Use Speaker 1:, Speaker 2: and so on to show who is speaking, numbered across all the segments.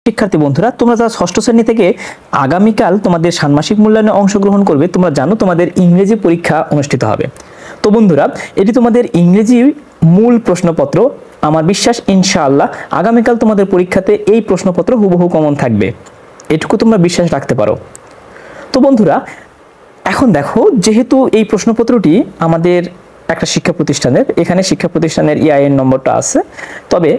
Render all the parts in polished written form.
Speaker 1: শিক্ষার্থী বন্ধুরা, তোমরা যারা ষষ্ঠ শ্রেণী থেকে আগামীকাল তোমাদের ষান্মাসিক মূল্যায়নে অংশগ্রহণ করবে, তোমরা জানো তোমাদের ইংরেজি পরীক্ষা অনুষ্ঠিত হবে। তো বন্ধুরা, এটি তোমাদের ইংরেজি মূল প্রশ্নপত্র। আমার বিশ্বাস ইনশাআল্লাহ আগামীকাল তোমাদের পরীক্ষাতে এই প্রশ্নপত্র হুবহু কমন থাকবে, এটুকু তোমরা বিশ্বাস রাখতে পারো। তো বন্ধুরা, এখন দেখো, যেহেতু এই প্রশ্নপত্রটি আমাদের একটা শিক্ষা প্রতিষ্ঠানের, এখানে শিক্ষা প্রতিষ্ঠানের EIN নম্বরটা আছে, তবে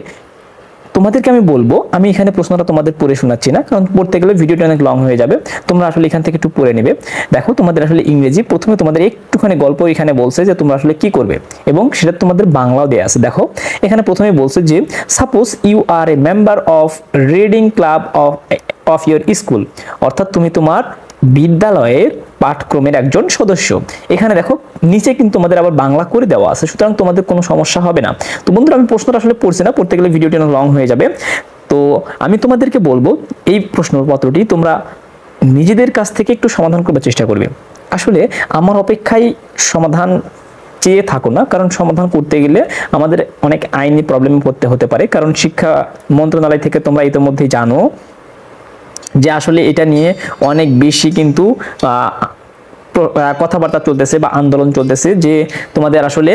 Speaker 1: তোমাদেরকে আমি বলবো, আমি এখানে প্রশ্নটা তোমাদের পড়ে শোনাচ্ছি না, কারণ পড়তে গেলে ভিডিওটা অনেক লং হয়ে যাবে। তোমরা আসলে এখান থেকে একটু পড়ে নেবে। দেখো, তোমাদের আসলে ইংরেজি প্রথমে তোমাদের একটুখানি গল্প এখানে বলছে যে তোমরা আসলে কি করবে, এবং সেটা তোমাদের বাংলাও দেয়া আছে। দেখো, এখানে প্রথমে বলছে যে suppose you are a member of reading club of your school, অর্থাৎ তুমি তোমার বিদ্যালয়ের পাঠক্রমের একজন সদস্য। এখানে দেখো নিচে কিন্তু তোমাদের আবার বাংলা করে দেওয়া আছে, সুতরাং তোমাদের কোনো সমস্যা হবে না। তো বন্ধুরা, আমি প্রশ্নটা আসলে পড়ছি না, পড়তে গেলে ভিডিওটি অনেক লং হয়ে যাবে। তো আমি তোমাদেরকে বলবো, এই প্রশ্নপত্রটি তোমরা নিজেদের কাছ থেকে একটু সমাধান করার চেষ্টা করবে। আসলে আমার অপেক্ষায় সমাধান চেয়ে থাকো না, কারণ সমাধান করতে গেলে আমাদের অনেক আইনি প্রবলেমে পড়তে হতে পারে। কারণ শিক্ষা মন্ত্রণালয় থেকে তোমরা ইতিমধ্যেই জানো যে আসলে এটা নিয়ে অনেক বেশি কিন্তু কথাবার্তা চলতেছে বা আন্দোলন চলতেছে, যে তোমাদের আসলে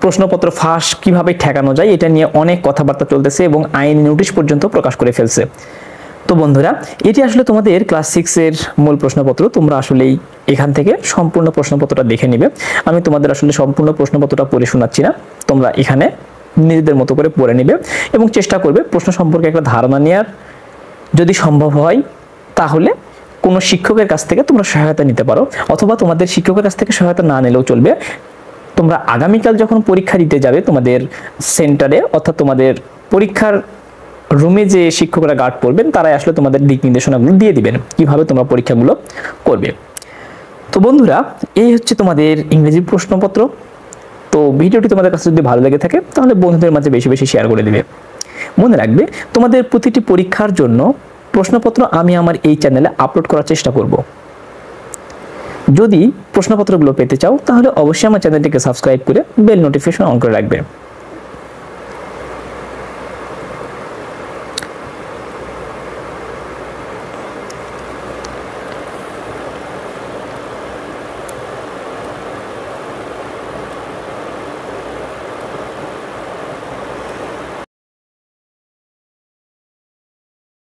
Speaker 1: প্রশ্নপত্র ফাঁস কিভাবে ঠেকানো যায়, এটা নিয়ে অনেক কথাবার্তা চলতেছে এবং আইনি নোটিশ পর্যন্ত প্রকাশ করে ফেলছে। তো বন্ধুরা, এটি আসলে তোমাদের ক্লাস 6-এর মূল প্রশ্নপত্র। তোমরা আসলেই এখান থেকে সম্পূর্ণ প্রশ্নপত্রটা দেখে নিবে। আমি তোমাদের আসলে সম্পূর্ণ প্রশ্নপত্রটা পড়ে শোনাচ্ছি না, তোমরা এখানে নিজেদের মতো করে পড়ে নিবে এবং চেষ্টা করবে প্রশ্ন সম্পর্কে একটা ধারণা নেওয়ার। যদি সম্ভব হয় তাহলে কোনো শিক্ষকের কাছ থেকে তোমরা সহায়তা নিতে পারো, অথবা তোমাদের শিক্ষকের কাছ থেকে সহায়তা না নিলেও চলবে। তোমরা আগামীকাল যখন পরীক্ষা দিতে যাবে তোমাদের সেন্টারে, অর্থাৎ তোমাদের পরীক্ষার রুমে যে শিক্ষকরা গার্ড করবেন, তারাই আসলে তোমাদের দিক নির্দেশনাগুলো দিয়ে দিবেন কিভাবে তোমরা পরীক্ষাগুলো করবে। তো বন্ধুরা, এই হচ্ছে তোমাদের ইংরেজি প্রশ্নপত্র। তো ভিডিওটি তোমাদের কাছে যদি ভালো লেগে থাকে তাহলে বন্ধুদের মাঝে বেশি বেশি শেয়ার করে দিবে। মনে রাখবে, তোমাদের প্রতিটি পরীক্ষার জন্য প্রশ্নপত্র আমি আমার এই চ্যানেলে আপলোড করার চেষ্টা করব। যদি প্রশ্নপত্রগুলো পেতে চাও তাহলে অবশ্যই আমার চ্যানেলটিকে সাবস্ক্রাইব করে বেল নোটিফিকেশন অন করে রাখবে।